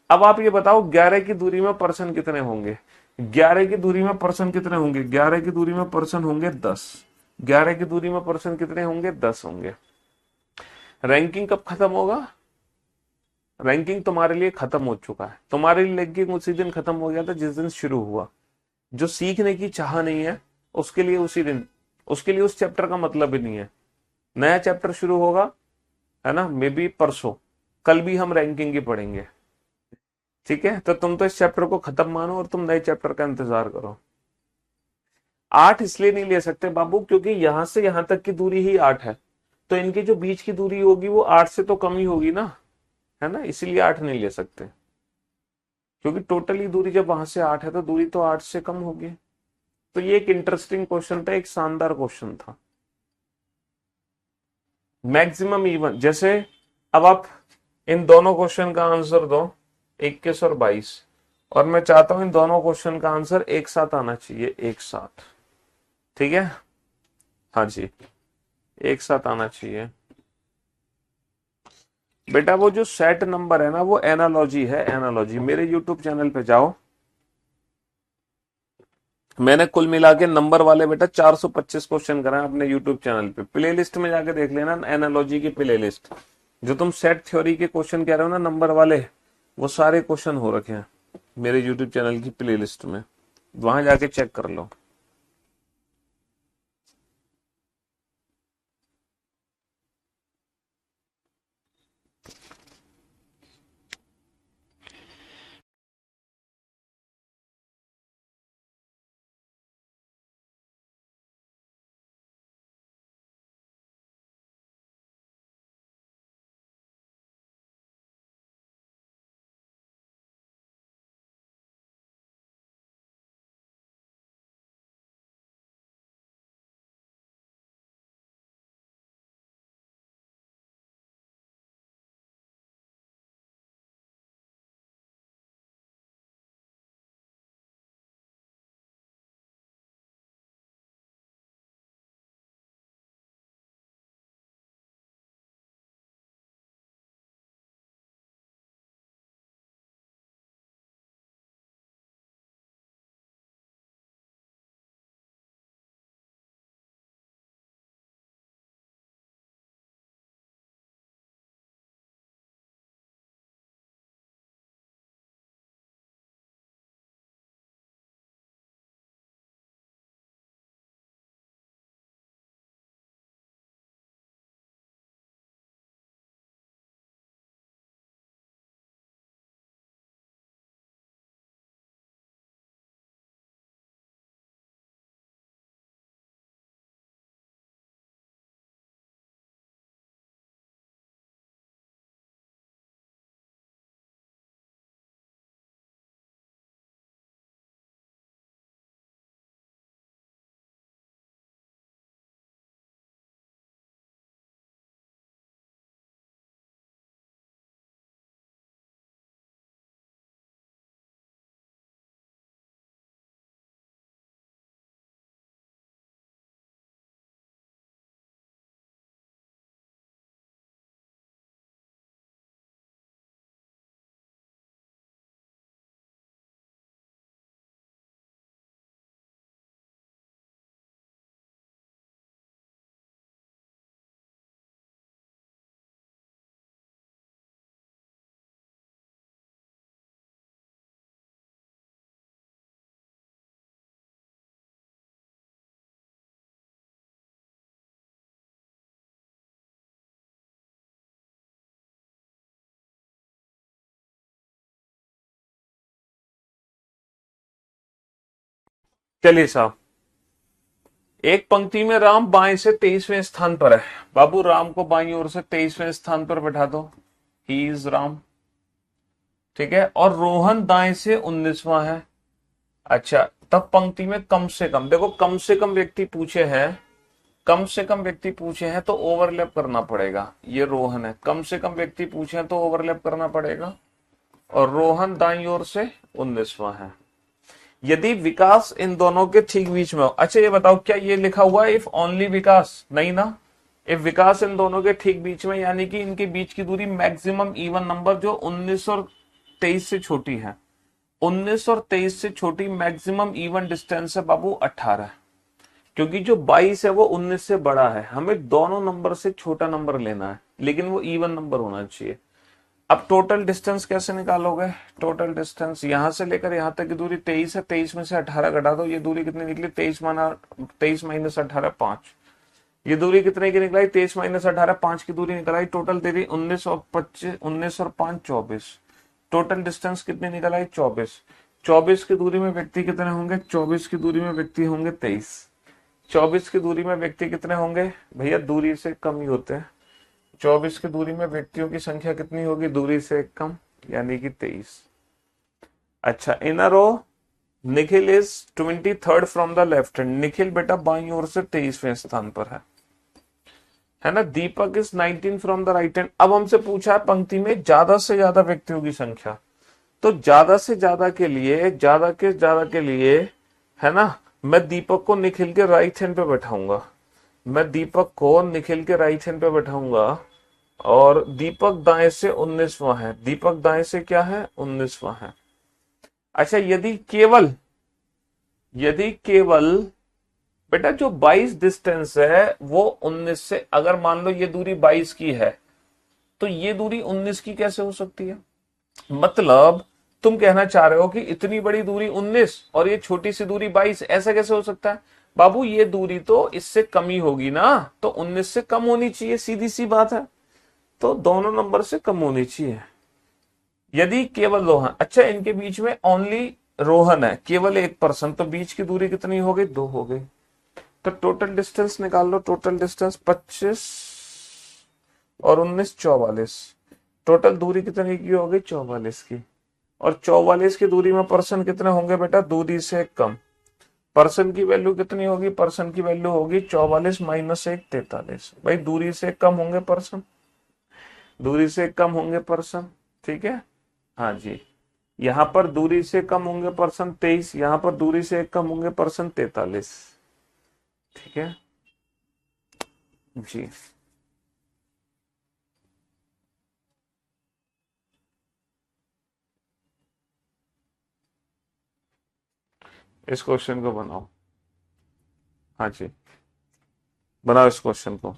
अब आप ये बताओ 11 की दूरी में पर्सन कितने होंगे, 11 की दूरी में पर्सन कितने होंगे, 11 की दूरी में पर्सन होंगे 10। 11 की दूरी में पर्सन कितने होंगे, 10 होंगे। रैंकिंग कब खत्म होगा, रैंकिंग तुम्हारे लिए खत्म हो चुका है। तुम्हारे लिए रैंकिंग उसी दिन खत्म हो गया था जिस दिन शुरू हुआ। जो सीखने की चाह नहीं है उसके लिए उसी दिन, उसके लिए उस चैप्टर का मतलब ही नहीं है। नया चैप्टर शुरू होगा, है ना, मे बी परसों, कल भी हम रैंकिंग ही पढ़ेंगे। ठीक है, तो तुम तो इस चैप्टर को खत्म मानो और तुम नए चैप्टर का इंतजार करो। 8 इसलिए नहीं ले सकते बाबू क्योंकि यहां से यहां तक की दूरी ही 8 है, तो इनकी जो बीच की दूरी होगी वो 8 से तो कम ही होगी ना, है ना, इसीलिए 8 नहीं ले सकते। क्योंकि टोटली दूरी जब वहां से 8 है तो दूरी तो 8 से कम होगी। तो ये एक इंटरेस्टिंग क्वेश्चन था, एक शानदार क्वेश्चन था। मैक्सिमम इवन, जैसे अब आप इन दोनों क्वेश्चन का आंसर दो, 21 और 22, और मैं चाहता हूं इन दोनों क्वेश्चन का आंसर एक साथ आना चाहिए, एक साथ। ठीक है, हाँ जी, एक साथ आना चाहिए। बेटा वो जो सेट नंबर है ना, वो एनालॉजी है, एनालॉजी। मेरे यूट्यूब चैनल पे जाओ, मैंने कुल मिला के नंबर वाले बेटा 425 क्वेश्चन कराए अपने यूट्यूब चैनल पे। प्लेलिस्ट में जाके देख लेना, एनालॉजी की प्लेलिस्ट। जो तुम सेट थ्योरी के क्वेश्चन कह रहे हो ना नंबर वाले, वो सारे क्वेश्चन हो रखे हैं मेरे यूट्यूब चैनल की प्लेलिस्ट में, वहां जाके चेक कर लो। चलिए साहब, एक पंक्ति में राम बाएं से 23वें स्थान पर है। बाबू राम को बाईं ओर से 23वें स्थान पर बैठा दो, ही इज राम। ठीक है, और रोहन दाएं से 19वां है। अच्छा, तब पंक्ति में कम से कम, देखो कम से कम व्यक्ति पूछे हैं, कम से कम व्यक्ति पूछे हैं तो ओवरलैप करना पड़ेगा। ये रोहन है, कम से कम व्यक्ति पूछे हैं तो ओवरलैप करना पड़ेगा, और रोहन दाईं ओर से 19वां है। यदि विकास इन दोनों के ठीक बीच में हो। अच्छा ये बताओ, क्या ये लिखा हुआ है इफ ओनली विकास? नहीं ना, इफ विकास इन दोनों के ठीक बीच में, यानी कि इनके बीच की दूरी मैक्सिमम इवन नंबर जो 19 और 23 से छोटी है, 19 और 23 से छोटी मैक्सिमम इवन डिस्टेंस है बाबू 18। क्योंकि जो 22 है वो 19 से बड़ा है, हमें दोनों नंबर से छोटा नंबर लेना है, लेकिन वो इवन नंबर होना चाहिए। अब टोटल डिस्टेंस कैसे निकालोगे? टोटल डिस्टेंस यहां से लेकर यहां तक की दूरी 23 है, 23 में से 18 घटा दो, ये दूरी कितनी निकली? 23 माइनस 18 5। ये दूरी कितने की निकलाई? 23 माइनस 18 5 की दूरी निकल आई। टोटल दे 19 और 25, 19 और 5 24। टोटल डिस्टेंस कितनी निकल आई? 24। 24 की दूरी में व्यक्ति कितने होंगे? 24 की दूरी में व्यक्ति होंगे 23। 24 की दूरी में व्यक्ति कितने होंगे भैया? दूरी से कम ही होते हैं। 24 की दूरी में व्यक्तियों की संख्या कितनी होगी? दूरी से कम, यानी कि 23। अच्छा, inner row Nikhil is 23rd from the left hand. Nikhil बेटा बाईं ओर से 23वें स्थान पर है। है ना। Deepak is 19 from the right hand. अब हमसे पूछा है पंक्ति में ज्यादा से ज्यादा व्यक्तियों की संख्या, तो ज्यादा से ज्यादा के लिए, ज्यादा के लिए, है ना, मैं दीपक को निखिल के राइट हैंड पे बैठाऊंगा। मैं दीपक को निखिल के राइट हैंड पे बैठाऊंगा, और दीपक दाएं से 19वां है। दीपक दाएं से क्या है, 19वां है। अच्छा, यदि केवल बेटा जो 22 डिस्टेंस है वो 19 से, अगर मान लो ये दूरी 22 की है, तो ये दूरी 19 की कैसे हो सकती है? मतलब तुम कहना चाह रहे हो कि इतनी बड़ी दूरी 19 और ये छोटी सी दूरी 22, ऐसा कैसे हो सकता है? बाबू ये दूरी तो इससे कम ही होगी ना, तो 19 से कम होनी चाहिए, सीधी सी बात है। तो दोनों नंबर से कम होनी चाहिए। यदि केवल रोहन, अच्छा इनके बीच में ओनली रोहन है, केवल एक पर्सन, तो बीच की दूरी कितनी हो गई, 2 हो गई। तो टोटल डिस्टेंस निकाल लो। टोटल डिस्टेंस 25 और 19 44। टोटल दूरी कितनी की हो गई, 44 की। और 44 की दूरी में पर्सन कितने होंगे बेटा, दूरी से कम। पर्सन की वैल्यू कितनी होगी, पर्सन की वैल्यू होगी 44 माइनस 1 43। भाई दूरी से कम होंगे पर्सन, दूरी से कम होंगे पर्सन, ठीक है। हाँ जी, यहां पर दूरी से कम होंगे पर्सन 23, यहां पर दूरी से कम होंगे पर्सन 43, ठीक है जी। इस क्वेश्चन को बनाओ। हाँ जी, बनाओ इस क्वेश्चन को।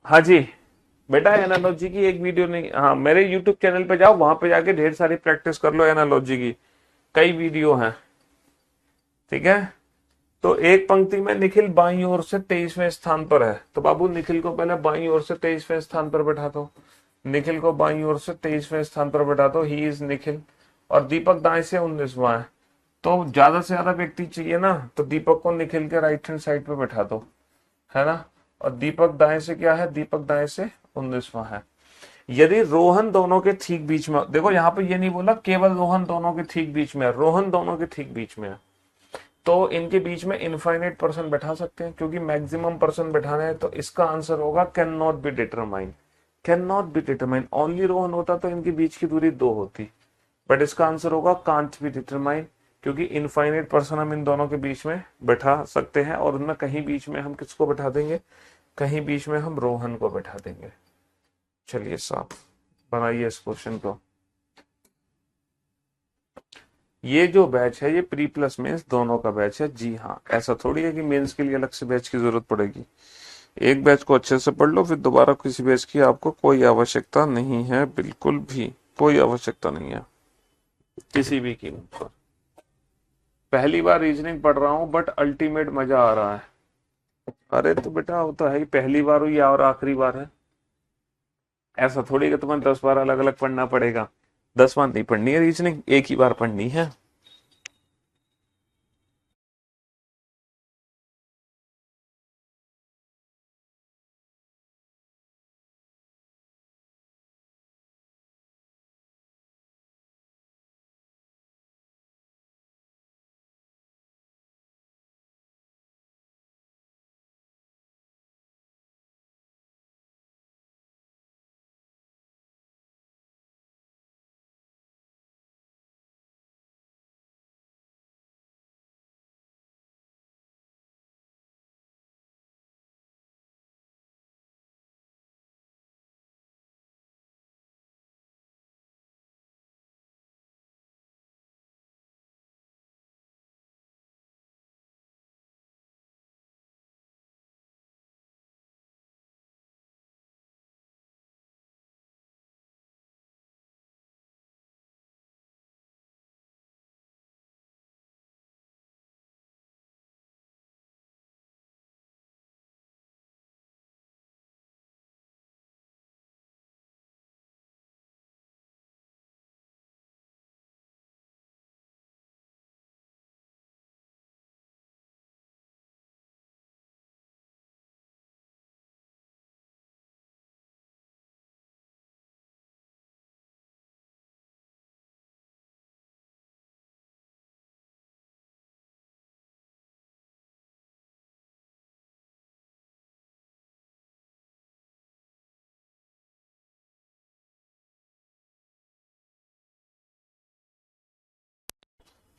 हाँ जी बेटा, एनालॉजी की एक वीडियो नहीं, हाँ मेरे यूट्यूब चैनल पे जाओ, वहां पे जाके ढेर सारी प्रैक्टिस कर लो एनालॉजी की, कई वीडियो हैं, ठीक है। तो एक पंक्ति में निखिल बाईं ओर से 23वें स्थान पर है, तो बाबू निखिल को पहले बाईं ओर से 23वें स्थान पर बैठा दो। निखिल को बाईं ओर से 23वें स्थान पर बैठा दो, ही इज निखिल। और दीपक दाएं से 19वां है, तो ज्यादा से ज्यादा व्यक्ति चाहिए ना, तो दीपक को निखिल के राइट हैंड साइड पे बैठा दो, है ना। और दीपक दाएं से क्या है, दीपक दाएं से 19वां है। यदि रोहन दोनों के ठीक बीच में, देखो यहाँ पे ये नहीं बोला केवल रोहन दोनों के ठीक बीच में है, रोहन दोनों के ठीक बीच में है, तो इनके बीच में इनफाइनाइट पर्सन बैठा सकते हैं, क्योंकि मैक्सिमम पर्सन बैठाना है, तो इसका आंसर होगा can not be determine. Can not be determine, only Rohan होता तो इनके बीच की दूरी 2 होती, बट इसका आंसर होगा कांट बी डिटरमाइन, क्योंकि इनफाइनाइट पर्सन हम इन दोनों के बीच में बैठा सकते हैं, और उनमें कहीं बीच में हम किसको बैठा देंगे, कहीं बीच में हम रोहन को बैठा देंगे। चलिए साहब, बनाइए इस क्वेश्चन को। ये जो बैच है ये प्री प्लस मेंस दोनों का बैच है। जी हाँ, ऐसा थोड़ी है कि मेंस के लिए अलग से बैच की जरूरत पड़ेगी। एक बैच को अच्छे से पढ़ लो, फिर दोबारा किसी बैच की आपको कोई आवश्यकता नहीं है, बिल्कुल भी कोई आवश्यकता नहीं है किसी भी कीमत पर। पहली बार रीजनिंग पढ़ रहा हूं बट अल्टीमेट मजा आ रहा है। अरे तो बेटा वो तो है ही, पहली बार हुई और आखिरी बार है। ऐसा थोड़ी कि तुम्हें 10 बार अलग अलग पढ़ना पड़ेगा। 10 बार नहीं पढ़नी है रीजनिंग, एक ही बार पढ़नी है।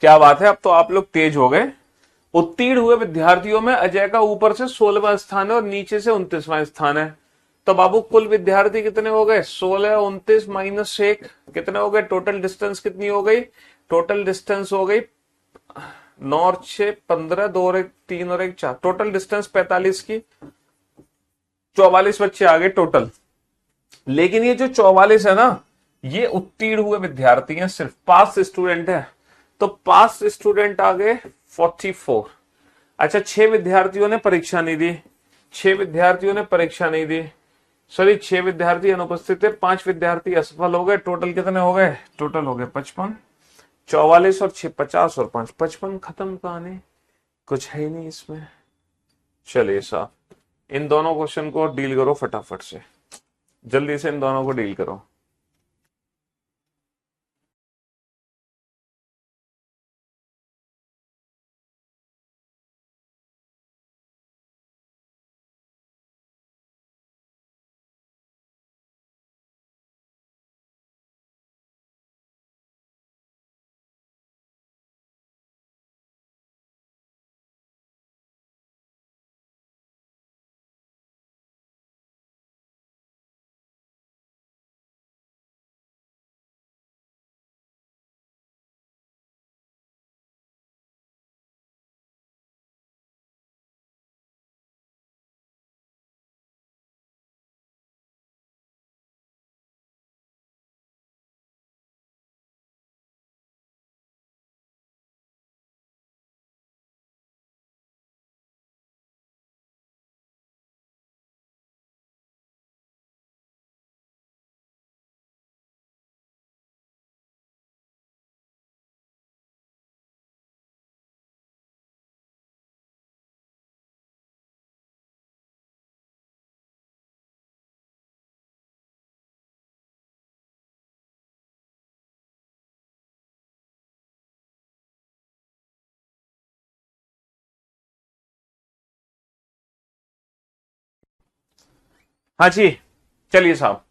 क्या बात है, अब तो आप लोग तेज हो गए। उत्तीर्ण हुए विद्यार्थियों में अजय का ऊपर से 16वां स्थान है और नीचे से 29वां स्थान है। तो बाबू कुल विद्यार्थी कितने हो गए? 16, 29 माइनस 1 कितने हो गए? टोटल डिस्टेंस कितनी हो गई? टोटल डिस्टेंस हो गई 9 और 6 15, 2 और 1 3 और 1 4, टोटल डिस्टेंस 45 की। 44 बच्चे आ गए टोटल। लेकिन ये जो 44 है ना, ये उत्तीर्ण हुए विद्यार्थी हैं, सिर्फ पास स्टूडेंट है। तो पास स्टूडेंट आ गए 44। अच्छा, 6 विद्यार्थियों ने परीक्षा नहीं दी, 6 विद्यार्थियों ने परीक्षा नहीं दी, सॉरी 6 विद्यार्थी अनुपस्थित थे, 5 विद्यार्थी असफल हो गए। टोटल कितने हो गए? टोटल हो गए 55। 44 और 6 50 और 5 55, खत्म कहानी, कुछ है ही नहीं इसमें। चलिए साहब, इन दोनों क्वेश्चन को डील करो फटाफट से, जल्दी से इन दोनों को डील करो। हाँ जी, चलिए साहब,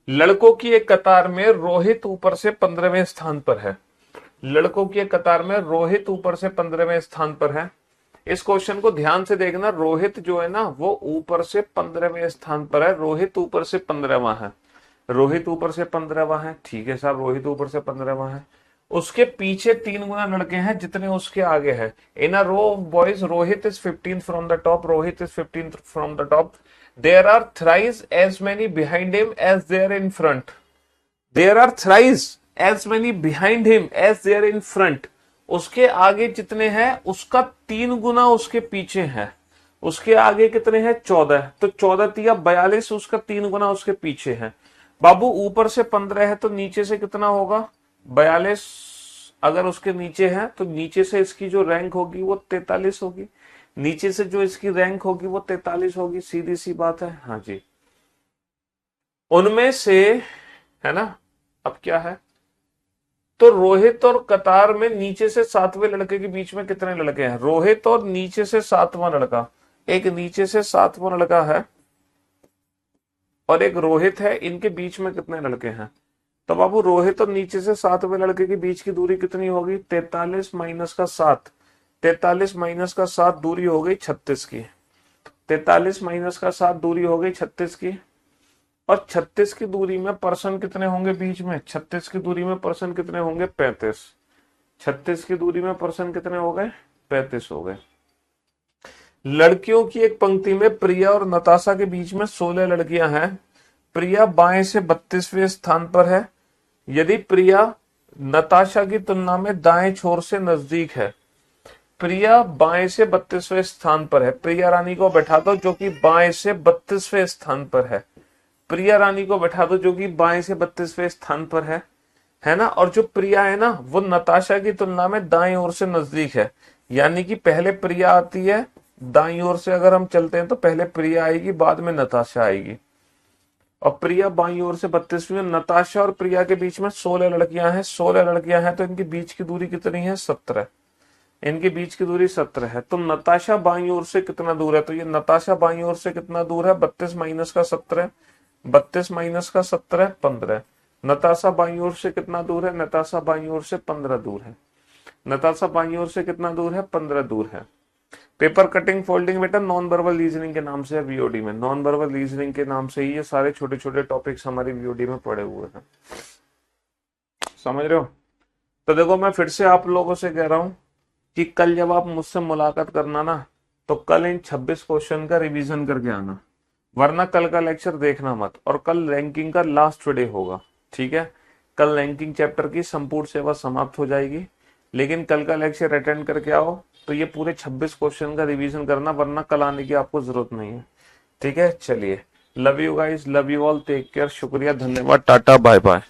लड़कों की एक कतार में रोहित ऊपर से 15वें स्थान पर है। लड़कों की एक कतार में रोहित ऊपर से 15वें स्थान पर है। इस क्वेश्चन को ध्यान से देखना, रोहित जो है ना वो ऊपर से 15वें स्थान पर है, रोहित ऊपर से 15वां है। रोहित ऊपर से 15वां है, ठीक है साहब, रोहित ऊपर से 15वां है। उसके पीछे 3 गुना लड़के हैं जितने उसके आगे है। In a row boys Rohit is 15 from the top, Rohit is 15 from the top, there are thrice as many behind him as there in front, there are thrice as many behind him as there in front, उसके आगे जितने हैं उसका 3 गुना उसके पीछे है। उसके आगे कितने हैं 14, तो 14 तिया 42, उसका 3 गुना उसके पीछे है। बाबू ऊपर से 15 है तो नीचे से कितना होगा 42, अगर उसके नीचे है तो नीचे से इसकी जो रैंक होगी वो 43 होगी, नीचे से जो इसकी रैंक होगी वो 43 होगी, सीधी सी बात है। हाँ जी, उनमें से, है ना, अब क्या है, तो रोहित और कतार में नीचे से 7वें लड़के के बीच में कितने लड़के हैं, रोहित और नीचे से 7वां लड़का, एक नीचे से 7वां लड़का है और एक रोहित है, इनके बीच में कितने लड़के हैं। तो बाबू रोहित और नीचे से 7वें लड़के के बीच की दूरी कितनी होगी 43 माइनस का 7, 43 माइनस का 7 दूरी हो गई 36 की, 43 माइनस का 7 दूरी हो गई 36 की, और 36 की दूरी में पर्सन कितने होंगे बीच में, 36 की दूरी में पर्सन कितने होंगे 35, 36 की दूरी में पर्सन कितने हो गए 35 हो गए। लड़कियों की एक पंक्ति में प्रिया और नताशा के बीच में 16 लड़कियां हैं, प्रिया बाएं से 32वें स्थान पर है, यदि प्रिया नताशा की तुलना में दाएं छोर से नजदीक है, प्रिया बाएं से 32वें स्थान पर है, प्रिया रानी को बैठा दो जो कि बाएं से 32वें स्थान पर है, प्रिया रानी को बैठा दो जो कि बाएं से 32वें स्थान पर है ना, और जो प्रिया है ना वो नताशा की तुलना में दाएं ओर से नजदीक है, यानी कि पहले प्रिया आती है, दाईं ओर से अगर हम चलते हैं तो पहले प्रिया आएगी बाद में नताशा आएगी, और प्रिया बाईं ओर से 32वीं, नताशा और प्रिया के बीच में 16 लड़कियां हैं, 16 लड़कियां हैं तो इनके बीच की दूरी कितनी है 17, इनके बीच की दूरी 17 है। तो नताशा बाईं ओर से कितना दूर है, तो ये नताशा बाईं ओर से कितना दूर है 32 माइनस का 17, 32 माइनस का 17 15, नताशा बाईं ओर से कितना दूर है, नताशा बाईं ओर से 15 दूर है, नताशा बाईं ओर से कितना दूर है 15 दूर है। पेपर कटिंग फोल्डिंग बेटा नॉन वर्बल रीजनिंग के नाम से है वीओडी में, नॉन वर्बल रीजनिंग के नाम से ही ये सारे छोटे छोटे टॉपिक्स हमारी वीओडी में पड़े हुए हैं, समझ रहे हो। तो देखो मैं फिर से आप लोगों से कह रहा हूं कि कल जब आप मुझसे मुलाकात करना ना तो कल इन 26 क्वेश्चन का रिवीजन करके आना, वरना कल का लेक्चर देखना मत, और कल रैंकिंग का लास्ट डे होगा, ठीक है। कल रैंकिंग चैप्टर की संपूर्ण सेवा समाप्त हो जाएगी, लेकिन कल का लेक्चर अटेंड करके आओ तो ये पूरे 26 क्वेश्चन का रिवीजन करना, वरना कल आने की आपको जरूरत नहीं है, ठीक है। चलिए, love you guys, love you all, take care, शुक्रिया, धन्यवाद, टाटा बाय बाय।